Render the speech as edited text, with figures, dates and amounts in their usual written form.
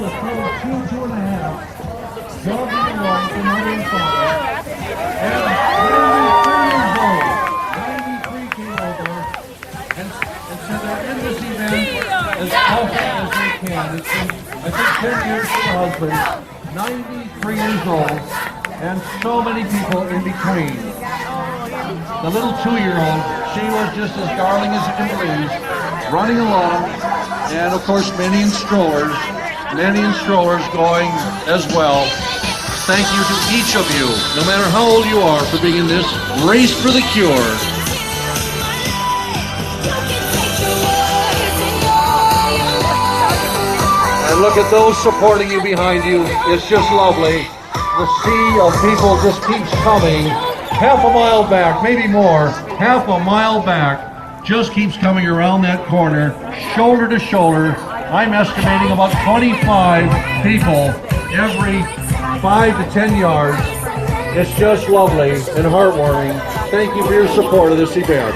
a full 2.5, jogging along to mother and father, and 93 came over, and so they're in this event as often as they can. It's been, I think, 10 years for the husband, 93 years old, and so many people in between. The little 2-year-old, she was just as darling as you can believe, running along, and of course many in strollers going as well. Thank you to each of you, no matter how old you are, for being in this race for the cure. And look at those supporting you behind you. It's just lovely. The sea of people just keeps coming. Half a mile back, maybe more, half a mile back, just keeps coming around that corner, shoulder to shoulder. I'm estimating about 25 people every 5 to 10 yards. It's just lovely and heartwarming. Thank you for your support of this event.